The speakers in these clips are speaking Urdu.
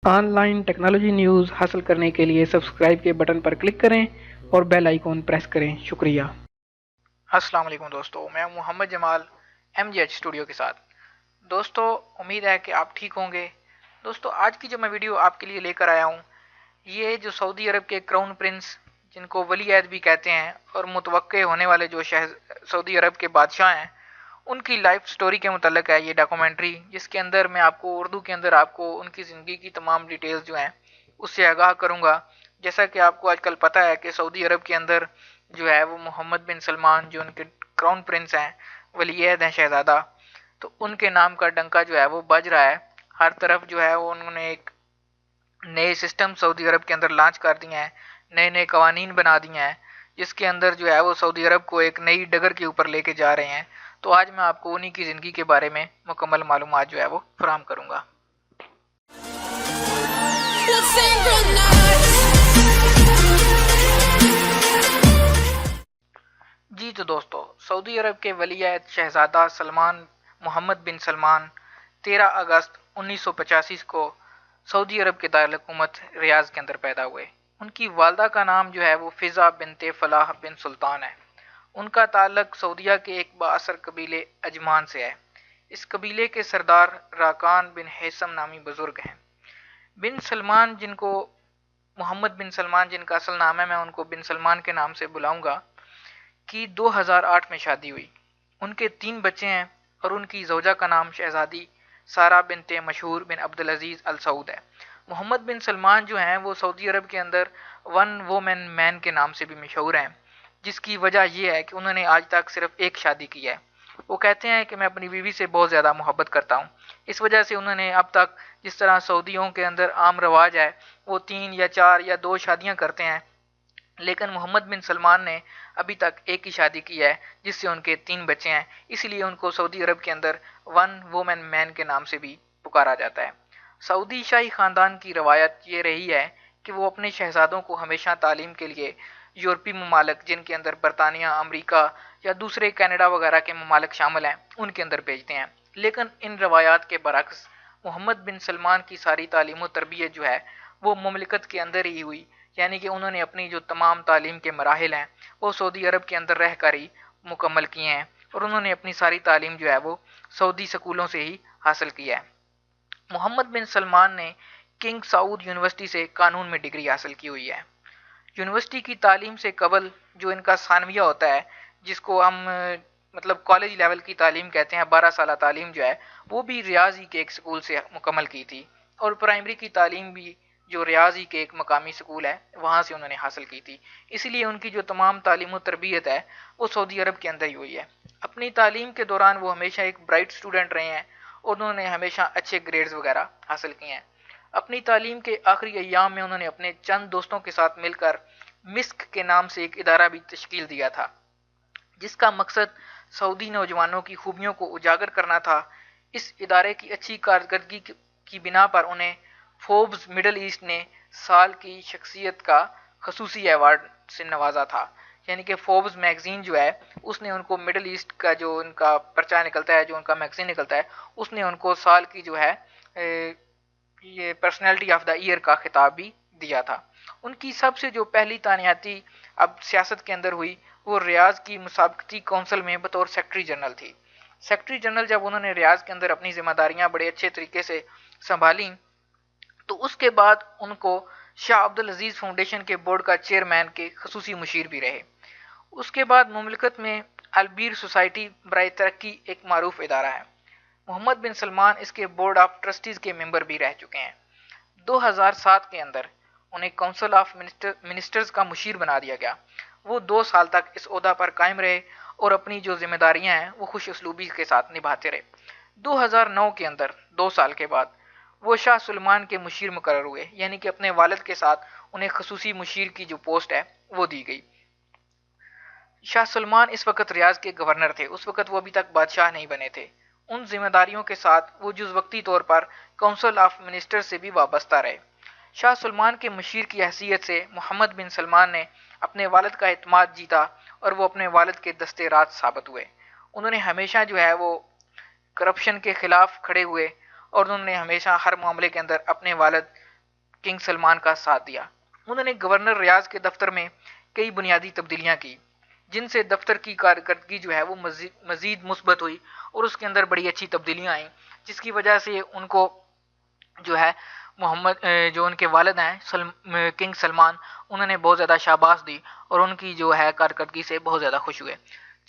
آن لائن ٹیکنالوجی نیوز حاصل کرنے کے لیے سبسکرائب کے بٹن پر کلک کریں اور بیل آئیکن پریس کریں۔ شکریہ۔ السلام علیکم دوستو، میں محمد جمال ایم جی ایچ اسٹوڈیو کے ساتھ۔ دوستو امید ہے کہ آپ ٹھیک ہوں گے۔ دوستو آج کی جو میں ویڈیو آپ کے لیے لے کر آیا ہوں، یہ جو سعودی عرب کے کراؤن پرنس جن کو ولی عہد بھی کہتے ہیں اور متوقع ہونے والے جو سعودی عرب کے بادشاہ ہیں، ان کی لائف سٹوری کے متعلق ہے یہ ڈاکومنٹری، جس کے اندر میں آپ کو اردو کے اندر آپ کو ان کی زندگی کی تمام ڈیٹیلز جو ہیں اس سے آگاہ کروں گا۔ جیسا کہ آپ کو آج کل پتہ ہے کہ سعودی عرب کے اندر جو ہے وہ محمد بن سلمان جو ان کے کراؤن پرنس ہیں، ولی عہد ہیں، شہزادہ، تو ان کے نام کا ڈنکا جو ہے وہ بج رہا ہے ہر طرف۔ جو ہے وہ انہوں نے ایک نئے سسٹم سعودی عرب کے اندر لانچ کر دیے ہیں، نئے نئے قوانین بنا دیے ہیں، جس کے اندر جو ہے وہ سعودی عرب کو ایک نئی ڈگر کے اوپر لے کے جا رہے ہیں۔ تو آج میں آپ کو انہی کی زندگی کے بارے میں مکمل معلومات جو ہے وہ فراہم کروں گا۔ جی تو دوستو، سعودی عرب کے ولی عہد شہزادہ سلمان محمد بن سلمان 13 اگست 1985 کو سعودی عرب کے دارالحکومت ریاض کے اندر پیدا ہوئے۔ ان کی والدہ کا نام جو ہے وہ فضا بنت فلاح بن سلطان ہے۔ ان کا تعلق سعودیہ کے ایک بااثر قبیلے اجمان سے ہے۔ اس قبیلے کے سردار راکان بن حیثم نامی بزرگ ہیں۔ بن سلمان جن کو محمد بن سلمان جن کا اصل نام ہے، میں ان کو بن سلمان کے نام سے بلاؤں گا، کی 2008 میں شادی ہوئی۔ ان کے 3 بچے ہیں اور ان کی زوجہ کا نام شہزادی سارہ بنت مشہور بن عبدالعزیز السعود ہے۔ محمد بن سلمان جو ہیں وہ سعودی عرب کے اندر ون وومن مین کے نام سے بھی مشہور ہیں، جس کی وجہ یہ ہے کہ انہوں نے آج تک صرف ایک شادی کی ہے۔ وہ کہتے ہیں کہ میں اپنی بیوی سے بہت زیادہ محبت کرتا ہوں، اس وجہ سے انہوں نے اب تک جس طرح سعودیوں کے اندر عام رواج ہے وہ 3 یا 4 یا 2 شادیاں کرتے ہیں، لیکن محمد بن سلمان نے ابھی تک ایک ہی شادی کی ہے، جس سے ان کے 3 بچے ہیں۔ اس لیے ان کو سعودی عرب کے اندر ون وومن مین کے نام سے بھی پکارا جاتا ہے۔ سعودی شاہی خاندان کی روایت یہ رہی ہے کہ وہ اپنے شہزادوں کو ہمیشہ تعلیم کے لیے یورپی ممالک، جن کے اندر برطانیہ، امریکہ یا دوسرے کینیڈا وغیرہ کے ممالک شامل ہیں، ان کے اندر بھیجتے ہیں۔ لیکن ان روایات کے برعکس محمد بن سلمان کی ساری تعلیم و تربیت جو ہے وہ مملکت کے اندر ہی ہوئی، یعنی کہ انہوں نے اپنی جو تمام تعلیم کے مراحل ہیں وہ سعودی عرب کے اندر رہ کر ہی مکمل کیے ہیں، اور انہوں نے اپنی ساری تعلیم جو ہے وہ سعودی سکولوں سے ہی حاصل کی ہے۔ محمد بن سلمان نے کنگ سعود یونیورسٹی سے قانون میں ڈگری حاصل کی ہوئی ہے۔ یونیورسٹی کی تعلیم سے قبل جو ان کا ثانویہ ہوتا ہے، جس کو ہم مطلب کالج لیول کی تعلیم کہتے ہیں، 12 سالہ تعلیم جو ہے وہ بھی ریاض ہی کے ایک سکول سے مکمل کی تھی، اور پرائمری کی تعلیم بھی جو ریاض ہی کے ایک مقامی سکول ہے وہاں سے انہوں نے حاصل کی تھی۔ اس لیے ان کی جو تمام تعلیم و تربیت ہے وہ سعودی عرب کے اندر ہی ہوئی ہے۔ اپنی تعلیم کے دوران وہ ہمیشہ ایک برائٹ سٹوڈنٹ رہے ہیں، اور انہوں نے ہمیشہ اچھے گریڈز وغیرہ حاصل کیے ہیں۔ اپنی تعلیم کے آخری ایام میں انہوں نے اپنے چند دوستوں کے ساتھ مل کر مسک کے نام سے ایک ادارہ بھی تشکیل دیا تھا، جس کا مقصد سعودی نوجوانوں کی خوبیوں کو اجاگر کرنا تھا۔ اس ادارے کی اچھی کارکردگی کی بنا پر انہیں فوربس مڈل ایسٹ نے سال کی شخصیت کا خصوصی ایوارڈ سے نوازا تھا، یعنی کہ فوربس میگزین جو ہے اس نے ان کو مڈل ایسٹ کا جو ان کا پرچہ نکلتا ہے، جو ان کا میگزین نکلتا ہے، اس نے ان کو سال کی جو ہے یہ پرسنالٹی آف دا ایئر کا خطاب بھی دیا تھا۔ ان کی سب سے جو پہلی تعیناتی اب سیاست کے اندر ہوئی وہ ریاض کی مسابقتی کونسل میں بطور سیکرٹری جنرل تھی۔ سیکرٹری جنرل جب انہوں نے ریاض کے اندر اپنی ذمہ داریاں بڑے اچھے طریقے سے سنبھالیں تو اس کے بعد ان کو شاہ عبدالعزیز فاؤنڈیشن کے بورڈ کا چیئرمین کے خصوصی مشیر بھی رہے۔ اس کے بعد مملکت میں البیر سوسائٹی برائے ترقی ایک معروف ادارہ ہے۔ محمد بن سلمان اس کے بورڈ آف ٹرسٹیز کے ممبر بھی رہ چکے ہیں۔ 2007 کے اندر انہیں کونسل آف منسٹرز کا مشیر بنا دیا گیا۔ وہ 2 سال تک اس عہدہ پر قائم رہے اور اپنی جو ذمہ داریاں ہیں وہ خوش اسلوبی کے ساتھ نبھاتے رہے۔ 2009 کے اندر 2 سال کے بعد وہ شاہ سلمان کے مشیر مقرر ہوئے، یعنی کہ اپنے والد کے ساتھ انہیں خصوصی مشیر کی جو پوسٹ ہے وہ دی گئی۔ شاہ سلمان اس وقت ریاض کے گورنر تھے، اس وقت وہ ابھی تک بادشاہ نہیں بنے تھے۔ ان ذمہ داریوں کے ساتھ وہ جز وقتی طور پر کونسل آف منسٹر سے بھی وابستہ رہے۔ شاہ سلمان کے مشیر کی حیثیت سے محمد بن سلمان نے اپنے والد کا اعتماد جیتا اور وہ اپنے والد کے دستے راز ثابت ہوئے۔ انہوں نے ہمیشہ جو ہے وہ کرپشن کے خلاف کھڑے ہوئے، اور انہوں نے ہمیشہ ہر معاملے کے اندر اپنے والد کنگ سلمان کا ساتھ دیا۔ انہوں نے گورنر ریاض کے دفتر میں کئی بنیادی تبدیلیاں کی جن سے دفتر کی کارکردگی جو ہے وہ مزید مثبت ہوئی اور اس کے اندر بڑی اچھی تبدیلیاں آئیں، جس کی وجہ سے ان کو جو ہے جو ان کے والد ہیں کنگ سلمان، انہوں نے بہت زیادہ شاباش دی اور ان کی جو ہے کارکردگی سے بہت زیادہ خوش ہوئے۔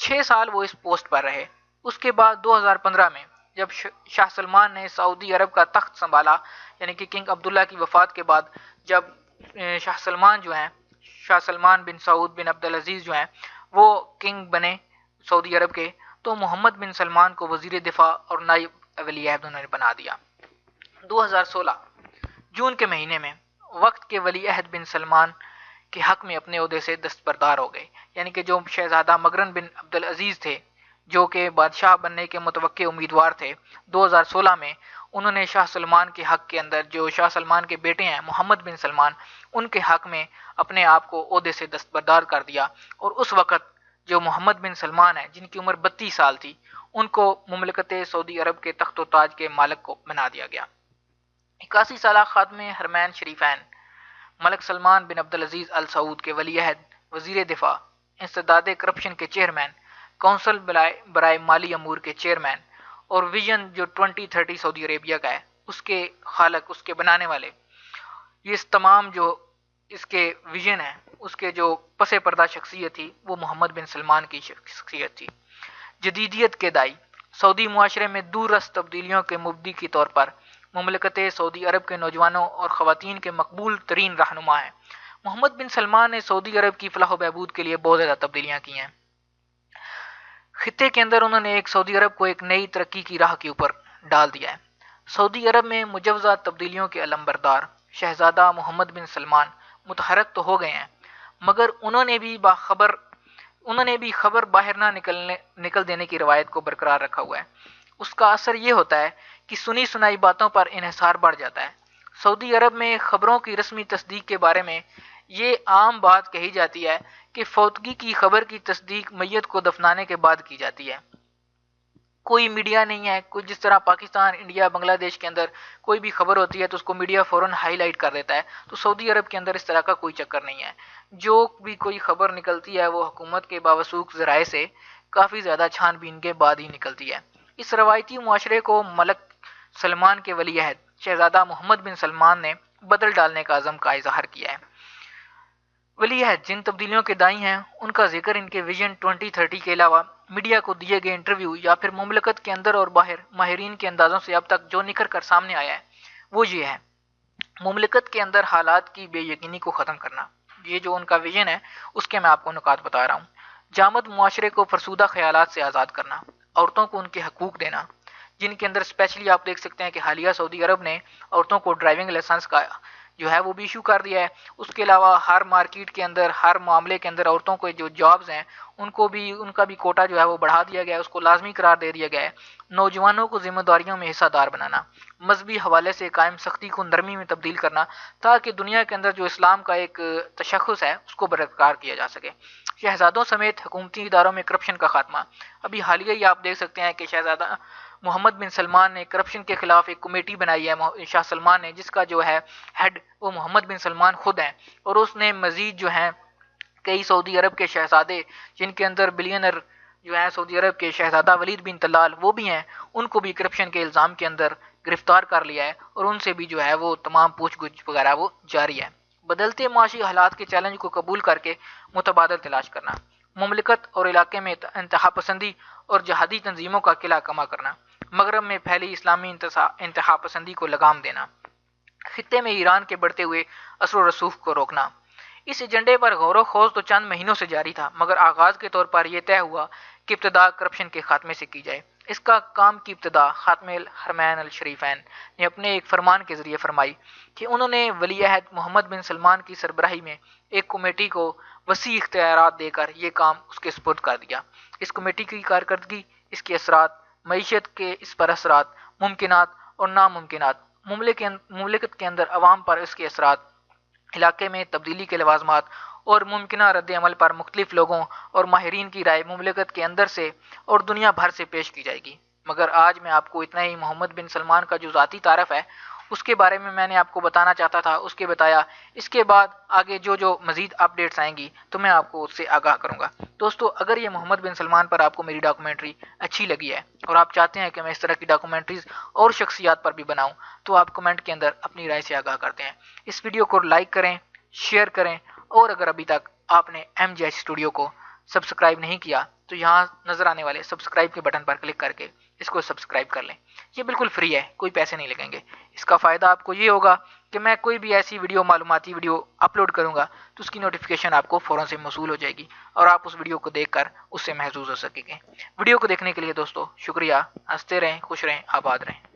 6 سال وہ اس پوسٹ پر رہے۔ اس کے بعد 2015 میں جب شاہ سلمان نے سعودی عرب کا تخت سنبھالا، یعنی کہ کنگ عبداللہ کی وفات کے بعد جب شاہ سلمان بن سعود بن عبدالعزیز جو ہیں وہ کنگ بنے سعودی عرب کے، تو محمد بن سلمان کو وزیر دفاع اور نائب ولی عہد انہوں نے بنا دیا۔ 2016 جون کے مہینے میں وقت کے ولی عہد بن سلمان کے حق میں اپنے عہدے سے دستبردار ہو گئے، یعنی کہ جو شہزادہ مکرم بن عبدالعزیز تھے جو کہ بادشاہ بننے کے متوقع امیدوار تھے، 2016 میں انہوں نے شاہ سلمان کے حق کے اندر، جو شاہ سلمان کے بیٹے ہیں محمد بن سلمان، ان کے حق میں اپنے آپ کو عہدے سے دستبردار کر دیا، اور اس وقت جو محمد بن سلمان ہیں جن کی عمر 32 سال تھی، ان کو مملکت سعودی عرب کے تخت و تاج کے مالک کو بنا دیا گیا۔ 81 سالہ خادم حرمین شریفین ملک سلمان بن عبدالعزیز ال سعود کے ولی عہد، وزیر دفاع، انسداد کرپشن کے چیئرمین، کونسل برائے مالی امور کے چیئرمین، اور ویژن جو 2030 سعودی عربیہ کا ہے اس کے خالق، اس کے بنانے والے، یہ تمام جو اس کے ویژن ہے، اس کے جو پس پردہ شخصیت تھی وہ محمد بن سلمان کی شخصیت تھی۔ جدیدیت کے دائی، سعودی معاشرے میں دور رس تبدیلیوں کے مبدی کے طور پر مملکت سعودی عرب کے نوجوانوں اور خواتین کے مقبول ترین رہنما ہیں۔ محمد بن سلمان نے سعودی عرب کی فلاح و بہبود کے لیے بہت زیادہ تبدیلیاں کی ہیں۔ خطے کے اندر انہوں نے سعودی عرب کو ایک نئی ترقی کی راہ کے اوپر ڈال دیا ہے۔ سعودی عرب میں مجوزہ تبدیلیوں کے علمبردار شہزادہ محمد بن سلمان متحرک تو ہو گئے ہیں، مگر انہوں نے بھی خبر باہر نہ نکل دینے کی روایت کو برقرار رکھا ہوا ہے۔ اس کا اثر یہ ہوتا ہے کہ سنی سنائی باتوں پر انحصار بڑھ جاتا ہے۔ سعودی عرب میں خبروں کی رسمی تصدیق کے بارے میں یہ عام بات کہی جاتی ہے کہ فوتگی کی خبر کی تصدیق میت کو دفنانے کے بعد کی جاتی ہے۔ کوئی میڈیا نہیں ہے، کوئی جس طرح پاکستان، انڈیا، بنگلہ دیش کے اندر کوئی بھی خبر ہوتی ہے تو اس کو میڈیا فوراً ہائی لائٹ کر دیتا ہے، تو سعودی عرب کے اندر اس طرح کا کوئی چکر نہیں ہے۔ جو بھی کوئی خبر نکلتی ہے وہ حکومت کے باوثوق ذرائع سے کافی زیادہ چھان بین کے بعد ہی نکلتی ہے۔ اس روایتی معاشرے کو ملک سلمان کے ولی عہد شہزادہ محمد بن سلمان نے بدل ڈالنے کا عزم کا اظہار کیا ہے۔ ولی عہد جن تبدیلیوں کے دائی ہیں ان کا ذکر ان کے ویژن 2030 کے علاوہ میڈیا کو دیے گئے انٹرویو یا پھر مملکت کے اندر اور باہر ماہرین کے اندازوں سے اب تک جو نکھر کر سامنے آیا ہے وہ یہ ہے: مملکت کے اندر حالات کی بے یقینی کو ختم کرنا۔ یہ جو ان کا ویژن ہے اس کے میں آپ کو نکات بتا رہا ہوں۔ جامد معاشرے کو فرسودہ خیالات سے آزاد کرنا، عورتوں کو ان کے حقوق دینا، جن کے اندر اسپیشلی آپ دیکھ سکتے ہیں کہ حالیہ سعودی عرب نے عورتوں کو ڈرائیونگ لائسنس کا جو ہے وہ بھی ایشو کر دیا ہے۔ اس کے علاوہ ہر مارکیٹ کے اندر، ہر معاملے کے اندر عورتوں کو جو جابز ہیں ان کا بھی کوٹا جو ہے وہ بڑھا دیا گیا ہے، اس کو لازمی قرار دے دیا گیا ہے۔ نوجوانوں کو ذمہ داریوں میں حصہ دار بنانا، مذہبی حوالے سے قائم سختی کو نرمی میں تبدیل کرنا تاکہ دنیا کے اندر جو اسلام کا ایک تشخص ہے اس کو برقرار کیا جا سکے۔ شہزادوں سمیت حکومتی اداروں میں کرپشن کا خاتمہ۔ ابھی حالیہ ہی آپ دیکھ سکتے ہیں کہ شہزادہ محمد بن سلمان نے کرپشن کے خلاف ایک کمیٹی بنائی ہے شاہ سلمان نے، جس کا جو ہے ہیڈ وہ محمد بن سلمان خود ہیں، اور اس نے مزید جو ہیں کئی سعودی عرب کے شہزادے جن کے اندر بلینر جو ہیں سعودی عرب کے شہزادہ ولید بن طلال وہ بھی ہیں، ان کو بھی کرپشن کے الزام کے اندر گرفتار کر لیا ہے، اور ان سے بھی جو ہے وہ تمام پوچھ گچھ وغیرہ وہ جاری ہے۔ بدلتے معاشی حالات کے چیلنج کو قبول کر کے متبادل تلاش کرنا، مملکت اور علاقے میں انتہا پسندی اور جہادی تنظیموں کا قلعہ کما کرنا، مغرب میں پھیلی اسلامی انتہا پسندی کو لگام دینا، خطے میں ایران کے بڑھتے ہوئے اثر و رسوخ کو روکنا۔ اس ایجنڈے پر غور و خوض تو چند مہینوں سے جاری تھا، مگر آغاز کے طور پر یہ طے ہوا کہ ابتدا کرپشن کے خاتمے سے کی جائے۔ اس کا کام کی ابتدا خاتم الحرمین الشریفین نے اپنے ایک فرمان کے ذریعے فرمائی کہ انہوں نے ولی عہد محمد بن سلمان کی سربراہی میں ایک کمیٹی کو وسیع اختیارات دے کر یہ کام اس کے سپرد کر دیا۔ اس کمیٹی کی کارکردگی، اس کے اثرات، معیشت کے اس پر اثرات، ممکنات اور ناممکنات، مملکت کے اندر عوام پر اس کے اثرات، علاقے میں تبدیلی کے لوازمات اور ممکنہ رد عمل پر مختلف لوگوں اور ماہرین کی رائے مملکت کے اندر سے اور دنیا بھر سے پیش کی جائے گی۔ مگر آج میں آپ کو اتنا ہی محمد بن سلمان کا جو ذاتی تعارف ہے اس کے بارے میں نے آپ کو بتانا چاہتا تھا، اس کے بتایا۔ اس کے بعد آگے جو مزید اپڈیٹس آئیں گی تو میں آپ کو اس سے آگاہ کروں گا۔ دوستو، اگر یہ محمد بن سلمان پر آپ کو میری ڈاکومنٹری اچھی لگی ہے اور آپ چاہتے ہیں کہ میں اس طرح کی ڈاکومنٹریز اور شخصیات پر بھی بناؤں تو آپ کمنٹ کے اندر اپنی رائے سے آگاہ کرتے ہیں۔ اس ویڈیو کو لائک کریں، شیئر کریں، اور اگر ابھی تک آپ نے ایم جی ایچ اسٹوڈیو کو سبسکرائب نہیں کیا تو یہاں نظر آنے والے سبسکرائب کے بٹن پر کلک کر کے اس کو سبسکرائب کر لیں۔ یہ بالکل فری ہے، کوئی پیسے نہیں لگیں گے۔ اس کا فائدہ آپ کو یہ ہوگا کہ میں کوئی بھی ایسی ویڈیو، معلوماتی ویڈیو اپلوڈ کروں گا تو اس کی نوٹیفیکیشن آپ کو فوراً سے موصول ہو جائے گی اور آپ اس ویڈیو کو دیکھ کر اس سے محظوظ ہو سکیں گے۔ ویڈیو کو دیکھنے کے لیے دوستو شکریہ۔ ہنستے رہیں، خوش رہیں، آباد رہیں۔